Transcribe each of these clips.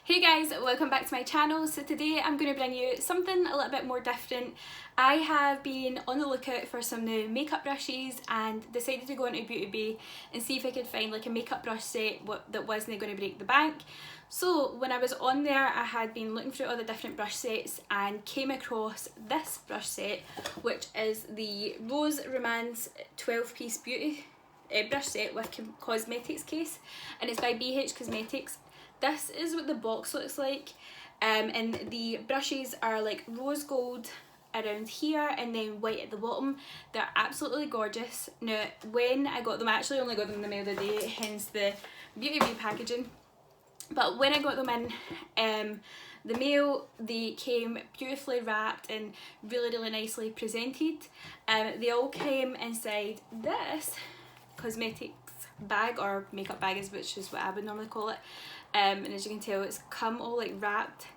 Hey guys, welcome back to my channel. So today I'm going to bring you something a little bit more different. I have been on the lookout for some new makeup brushes and decided to go into Beauty Bay and see if I could find like a makeup brush set that wasn't going to break the bank. So when I was on there, I had been looking through all the different brush sets and came across this brush set, which is the Rose Romance 12-piece beauty brush set with cosmetics case, and it's by BH Cosmetics. This is what the box looks like, and the brushes are like rose gold around here and then white at the bottom. They're absolutely gorgeous. Now when I got them, I actually only got them in the mail the day, hence the Beauty Bay packaging, but when I got them in the mail, they came beautifully wrapped and really nicely presented. They all came inside this cosmetics bag, or makeup bag, which is what I would normally call it. And as you can tell, it's come all like wrapped,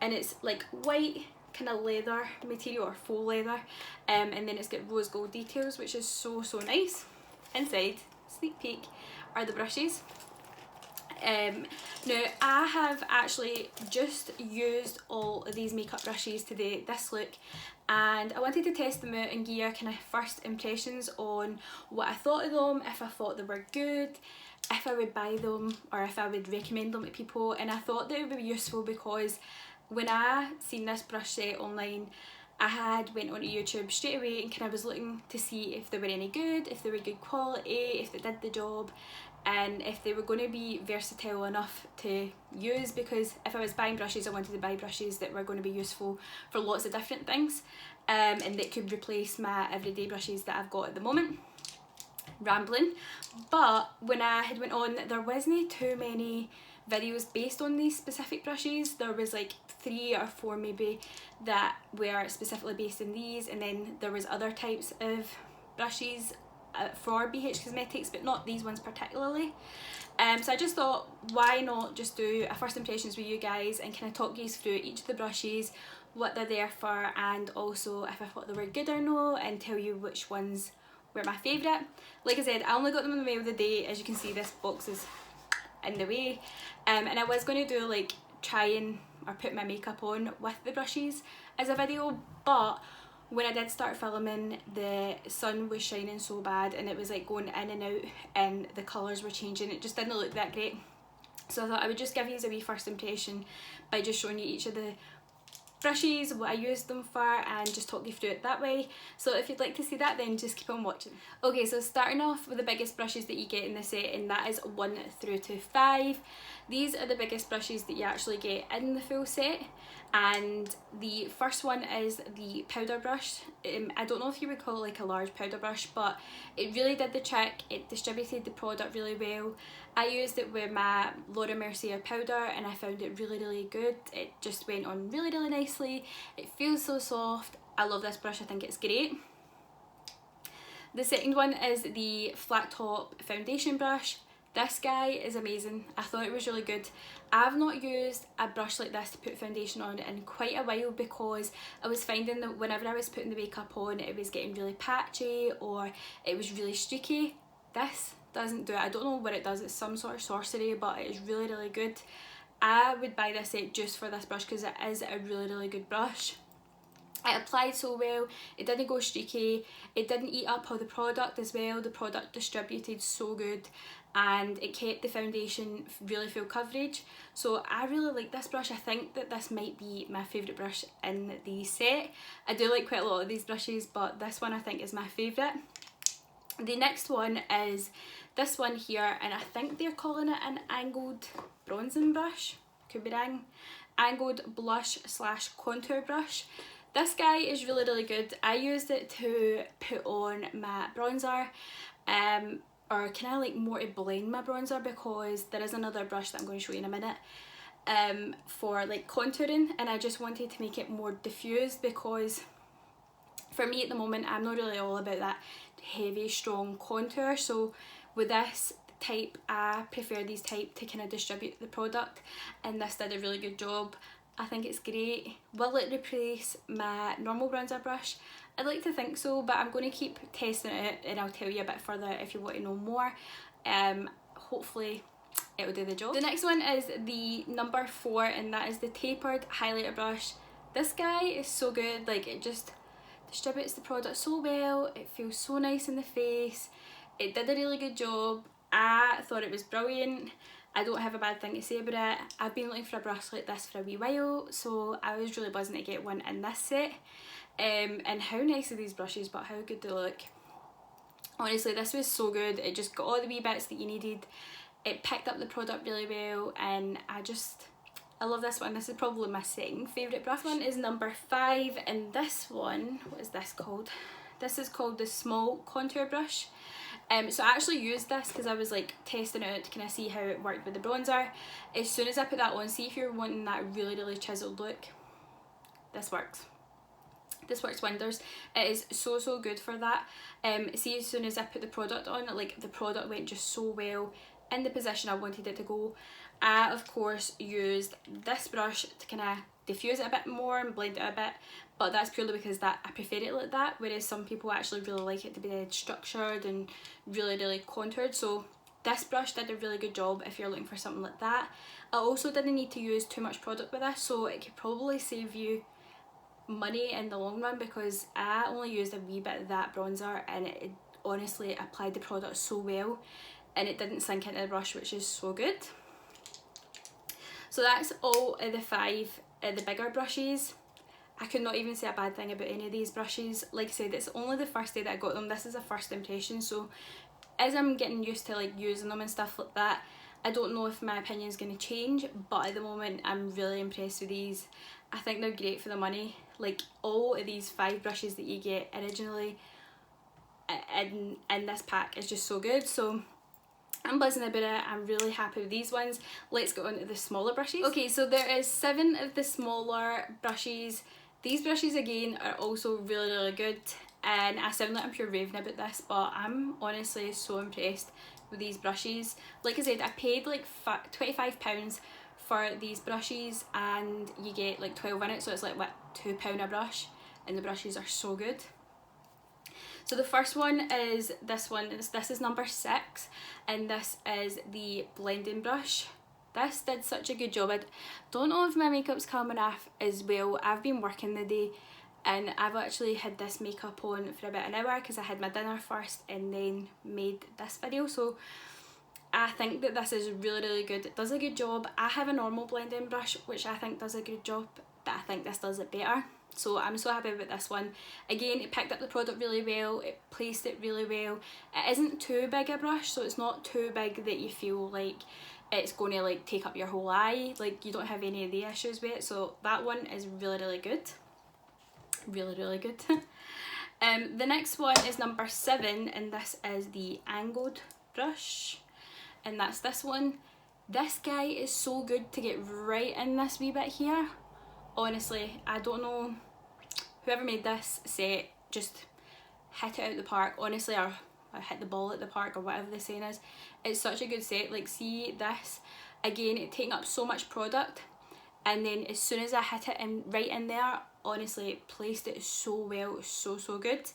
and it's like white kind of leather material or faux leather, and then it's got rose gold details, which is so nice. Inside, sneak peek, are the brushes. Now I have actually just used all of these makeup brushes to this look, and I wanted to test them out and give you kind of first impressions on what I thought of them, if I thought they were good, if I would buy them, or if I would recommend them to people. And I thought that it would be useful because when I seen this brush set online, I had went onto YouTube straight away and kind of was looking to see if they were any good, if they were good quality, if they did the job, and if they were going to be versatile enough to use, because if I was buying brushes, I wanted to buy brushes that were going to be useful for lots of different things, and that could replace my everyday brushes that I've got at the moment. Rambling, but when I had went on, there wasn't too many videos based on these specific brushes. There was like 3 or 4 maybe that were specifically based on these, and then there was other types of brushes for BH Cosmetics, but not these ones particularly. So I just thought, why not just do a first impressions with you guys and kind of talk you through each of the brushes, what they're there for, and also if I thought they were good or no, and tell you which ones were my favourite. Like I said, I only got them in the mail the day. As you can see, this box is in the way, and I was going to do like or put my makeup on with the brushes as a video, but when I did start filming, the sun was shining so bad and it was like going in and out and the colours were changing. It just didn't look that great, so I thought I would just give you a wee first impression by just showing you each of the brushes, what I used them for, and just talk you through it that way. So if you'd like to see that, then just keep on watching. Okay, so starting off with the biggest brushes that you get in the set, and that is 1 through to 5. These are the biggest brushes that you actually get in the full set, and the first one is the powder brush. I don't know if you would call it like a large powder brush, but it really did the trick. It distributed the product really well. I used it with my Laura Mercier powder and I found it really good. It just went on really nicely. It feels so soft. I love this brush, I think it's great. The second one is the flat top foundation brush. This guy is amazing. I thought it was really good. I've not used a brush like this to put foundation on in quite a while, because I was finding that whenever I was putting the makeup on, it was getting really patchy or it was really streaky. This doesn't do it. I don't know what it does. It's some sort of sorcery, but it is really good. I would buy this set just for this brush because it is a really good brush. It applied so well, it didn't go streaky, it didn't eat up all the product as well. The product distributed so good, and it kept the foundation really full coverage. So I really like this brush. I think that this might be my favourite brush in the set. I do like quite a lot of these brushes, but this one I think is my favourite. The next one is this one here, and I think they're calling it an angled bronzing brush, could be wrong. Angled blush / contour brush. This guy is really good. I used it to put on my bronzer, or kind of like more to blend my bronzer, because there is another brush that I'm going to show you in a minute for like contouring, and I just wanted to make it more diffused, because for me at the moment I'm not really all about that heavy strong contour. So with this type, I prefer these type to kind of distribute the product, and this did a really good job. I think it's great. Will it replace my normal bronzer brush? I'd like to think so, but I'm going to keep testing it and I'll tell you a bit further if you want to know more. Hopefully it'll do the job. The next one is the number 4, and that is the tapered highlighter brush. This guy is so good, like it just distributes the product so well, it feels so nice in the face, it did a really good job. I thought it was brilliant. I don't have a bad thing to say about it. I've been looking for a brush like this for a wee while, so I was really buzzing to get one in this set. And how nice are these brushes, but how good they look. Honestly, this was so good. It just got all the wee bits that you needed. It picked up the product really well, and I love this one. This is probably my second favourite brush. This one is number 5, and this one, what is this called? This is called the small contour brush. So I actually used this because I was like testing it out to kind of see how it worked with the bronzer. As soon as I put that on, see if you're wanting that really chiseled look, this works. This works wonders. It is so good for that. See, as soon as I put the product on, like the product went just so well in the position I wanted it to go. I of course used this brush to kind of diffuse it a bit more and blend it a bit, but that's purely because I prefer it like that, whereas some people actually really like it to be structured and really contoured. So this brush did a really good job if you're looking for something like that. I also didn't need to use too much product with this, so it could probably save you money in the long run, because I only used a wee bit of that bronzer and it honestly applied the product so well and it didn't sink into the brush, which is so good. So that's all of the 5 the bigger brushes. I could not even say a bad thing about any of these brushes. Like I said, it's only the first day that I got them. This is a first impression, so as I'm getting used to like using them and stuff like that, I don't know if my opinion is going to change, but at the moment I'm really impressed with these. I think they're great for the money. Like all of these 5 brushes that you get originally in this pack is just so good. So I'm buzzing about it. I'm really happy with these ones. Let's go on to the smaller brushes. Okay, so there is 7 of the smaller brushes. These brushes again are also really good, and I sound like I'm pure raving about this, but I'm honestly so impressed with these brushes. Like I said, I paid like £25 for these brushes, and you get like 12 in it, so it's like what, £2 a brush, and the brushes are so good. So the first one is this one. This is number 6, and this is the blending brush. This did such a good job. I don't know if my makeup's coming off as well. I've been working the day and I've actually had this makeup on for about an hour because I had my dinner first and then made this video. So I think that this is really good. It does a good job. I have a normal blending brush which I think does a good job, but I think this does it better. So I'm so happy with this one. Again, it picked up the product really well, it placed it really well. It isn't too big a brush, so it's not too big that you feel like it's going to like take up your whole eye. Like you don't have any of the issues with it. So that one is really good. Really good. The next one is number 7, and this is the angled brush, and that's this one. This guy is so good to get right in this wee bit here. Honestly, I don't know, whoever made this set just hit it out the park, honestly, or hit the ball at the park, or whatever the saying is. It's such a good set. Like see this, again, it taking up so much product, and then as soon as I hit it in right in there, honestly, it placed it so well, so good.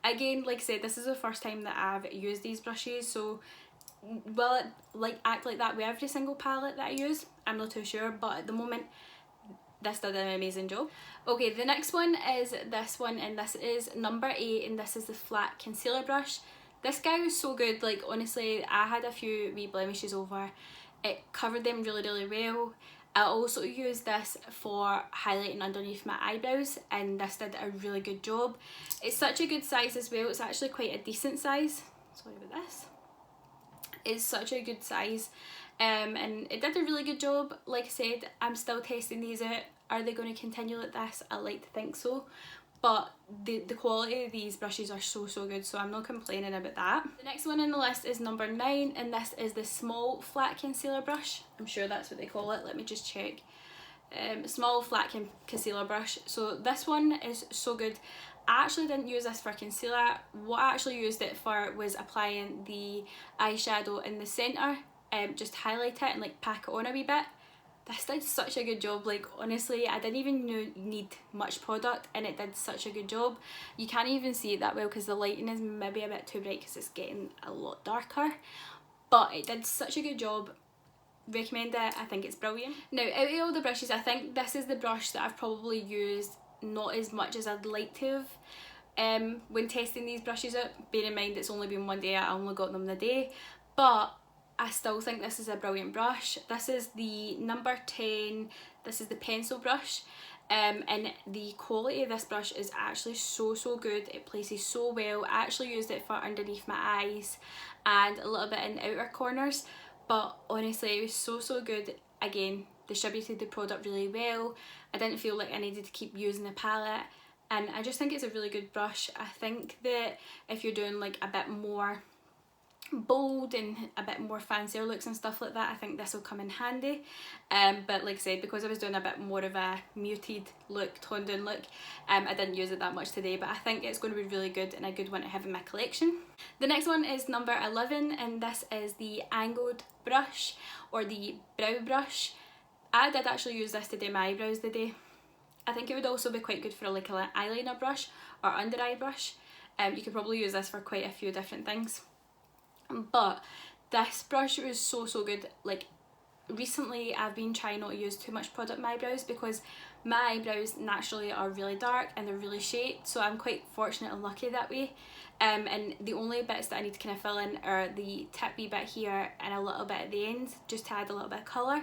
Again, like I said, this is the first time that I've used these brushes, so will it like act like that with every single palette that I use? I'm not too sure, but at the moment this did an amazing job. Okay, the next one is this one, and this is number 8, and this is the flat concealer brush. This guy was so good. Like honestly, I had a few wee blemishes over. It covered them really well. I also used this for highlighting underneath my eyebrows, and this did a really good job. It's such a good size as well. It's actually quite a decent size. Sorry about this. It's such a good size. And it did a really good job. Like I said, I'm still testing these out. Are they going to continue like this? I like to think so, but the quality of these brushes are so good, so I'm not complaining about that. The next one on the list is number 9, and this is the small flat concealer brush. I'm sure that's what they call it. Let me just check. Small flat concealer brush. So this one is so good. I actually didn't use this for concealer. What I actually used it for was applying the eyeshadow in the centre. Just highlight it and like pack it on a wee bit. This did such a good job. Like honestly, I didn't even need much product, and it did such a good job. You can't even see it that well because the lighting is maybe a bit too bright because it's getting a lot darker, but it did such a good job. recommend it. I think it's brilliant. Now, out of all the brushes, I think this is the brush that I've probably used not as much as I'd like to have when testing these brushes out. Bear in mind it's only been one day, I only got them the day, but I still think this is a brilliant brush. This is the number 10, this is the pencil brush, and the quality of this brush is actually so good. It places so well. I actually used it for underneath my eyes and a little bit in outer corners, but honestly it was so good. Again, distributed the product really well. I didn't feel like I needed to keep using the palette, and I just think it's a really good brush. I think that if you're doing like a bit more bold and a bit more fancier looks and stuff like that, I think this will come in handy. But like I said, because I was doing a bit more of a muted look, toned down look, I didn't use it that much today, but I think it's going to be really good and a good one to have in my collection. The next one is number 11, and this is the angled brush or the brow brush. I did actually use this to do my eyebrows today. I think it would also be quite good for like an eyeliner brush or under eye brush. You could probably use this for quite a few different things. But this brush was so good. Like recently I've been trying not to use too much product on my eyebrows because my eyebrows naturally are really dark and they're really shaped, so I'm quite fortunate and lucky that way. And the only bits that I need to kind of fill in are the tip wee bit here and a little bit at the end, just to add a little bit of colour.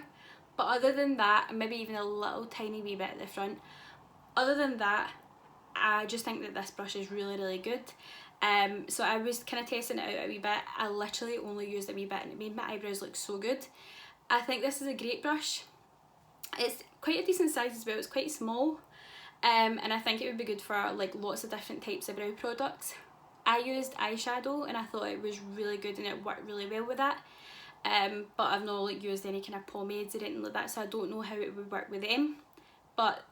But other than that, maybe even a little tiny wee bit at the front, other than that, I just think that this brush is really good. So I was kind of testing it out a wee bit. I literally only used a wee bit and it made my eyebrows look so good. I think this is a great brush. It's quite a decent size as well, it's quite small, and I think it would be good for like lots of different types of brow products. I used eyeshadow and I thought it was really good and it worked really well with that, but I've not like used any kind of pomades or anything like that, so I don't know how it would work with them. But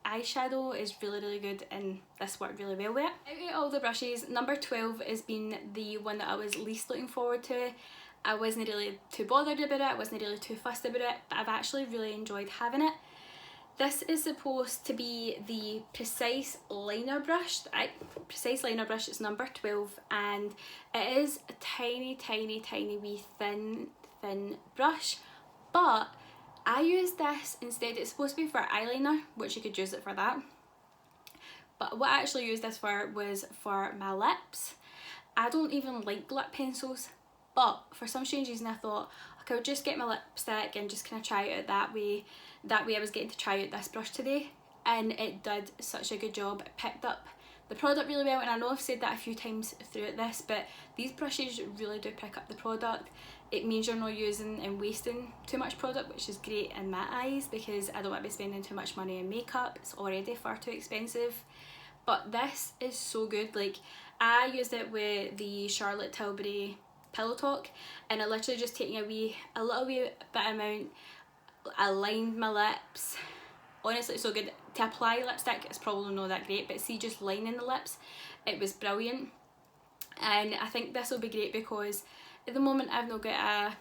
eyeshadow is really good and this worked really well with it. Out of all the brushes, number 12 has been the one that I was least looking forward to. I wasn't really too bothered about it, I wasn't really too fussed about it, but I've actually really enjoyed having it. This is supposed to be the Precise Liner Brush. Precise Liner Brush is number 12, and it is a tiny wee thin brush, but I used this instead. It's supposed to be for eyeliner, which you could use it for that, but what I actually used this for was for my lips. I don't even like lip pencils, but for some strange reason I thought I could just get my lipstick and just kind of try it out that way. That way I was getting to try out this brush today, and it did such a good job. It picked up the product really well, and I know I've said that a few times throughout this, but these brushes really do pick up the product. It means you're not using and wasting too much product, which is great in my eyes because I don't want to be spending too much money on makeup. It's already far too expensive. But this is so good. Like, I used it with the Charlotte Tilbury Pillow Talk, and I literally just taking a little wee bit amount, I lined my lips. Honestly, it's so good. To apply lipstick, it's probably not that great, but see, just lining the lips, it was brilliant. And I think this will be great because at the moment I've not got a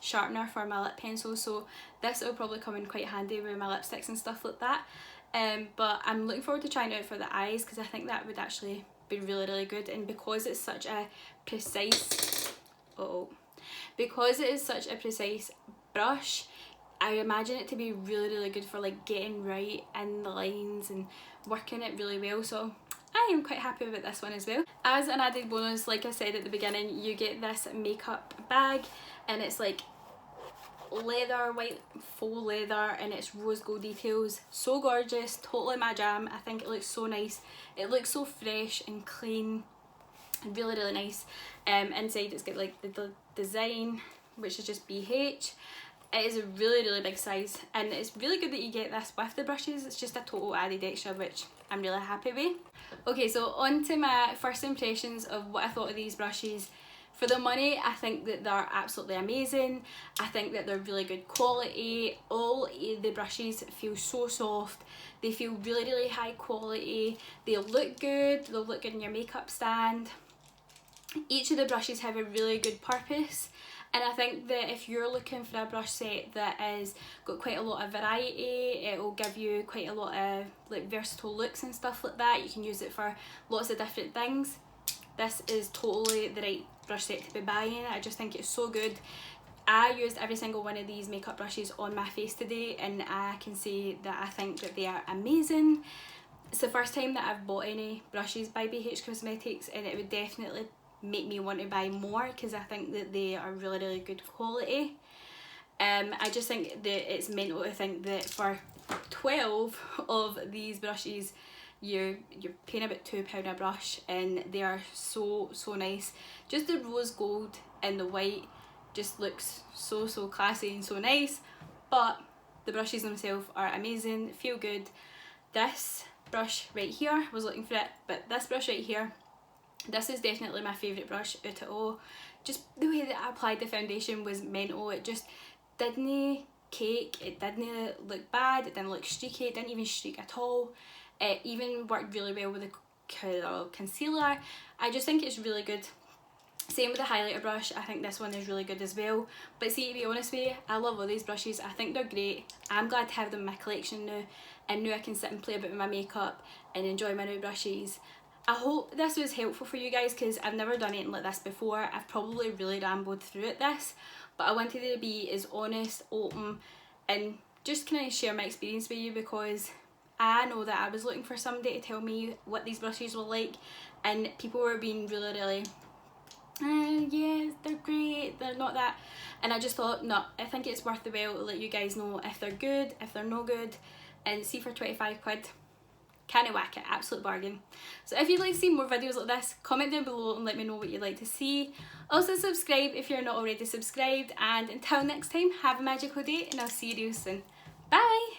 sharpener for my lip pencil, so this will probably come in quite handy with my lipsticks and stuff like that. But I'm looking forward to trying it out for the eyes because I think that would actually be really good. And because it's such a precise brush, I imagine it to be really good for like getting right in the lines and working it really well. So I am quite happy with this one as well. As an added bonus, like I said at the beginning, you get this makeup bag, and it's like leather, white faux leather, and it's rose gold details. So gorgeous, totally my jam. I think it looks so nice. It looks so fresh and clean, really nice. Inside it's got like the design, which is just BH. It is a really big size, and it's really good that you get this with the brushes. It's just a total added extra, which I'm really happy with. Okay, so on to my first impressions of what I thought of these brushes. For the money, I think that they're absolutely amazing. I think that they're really good quality. All the brushes feel so soft. They feel really high quality. They look good. They'll look good in your makeup stand. Each of the brushes have a really good purpose. And I think that if you're looking for a brush set that is got quite a lot of variety, it will give you quite a lot of like versatile looks and stuff like that. You can use it for lots of different things. This is totally the right brush set to be buying. I just think it's so good. I used every single one of these makeup brushes on my face today, and I can say that I think that they are amazing. It's the first time that I've bought any brushes by BH Cosmetics, and it would definitely make me want to buy more because I think that they are really, really good quality. I just think that it's mental to think that for 12 of these brushes you're paying about £2 a brush, and they are so nice. Just the rose gold and the white just looks so classy and so nice, but the brushes themselves are amazing, feel good. This brush right here, I was looking for it, but this brush right here, this is definitely my favourite brush out of all. Just the way that I applied the foundation was mental. It just didn't cake, it didn't look bad, it didn't look streaky, it didn't even streak at all. It even worked really well with the concealer. I just think it's really good. Same with the highlighter brush, I think this one is really good as well. But see, to be honest with you, I love all these brushes, I think they're great. I'm glad to have them in my collection now, and now I can sit and play a bit with my makeup and enjoy my new brushes. I hope this was helpful for you guys because I've never done anything like this before. I've probably really rambled through it but I wanted to be as honest, open, and just kind of share my experience with you, because I know that I was looking for somebody to tell me what these brushes were like, and people were being really yes, they're great, they're not that, and I just thought, no, I think it's worth the while to let you guys know if they're good, if they're no good. And see, for 25 quid, can't whack it, absolute bargain. So if you'd like to see more videos like this, comment down below and let me know what you'd like to see. Also subscribe if you're not already subscribed, and until next time, have a magical day, and I'll see you real soon. Bye!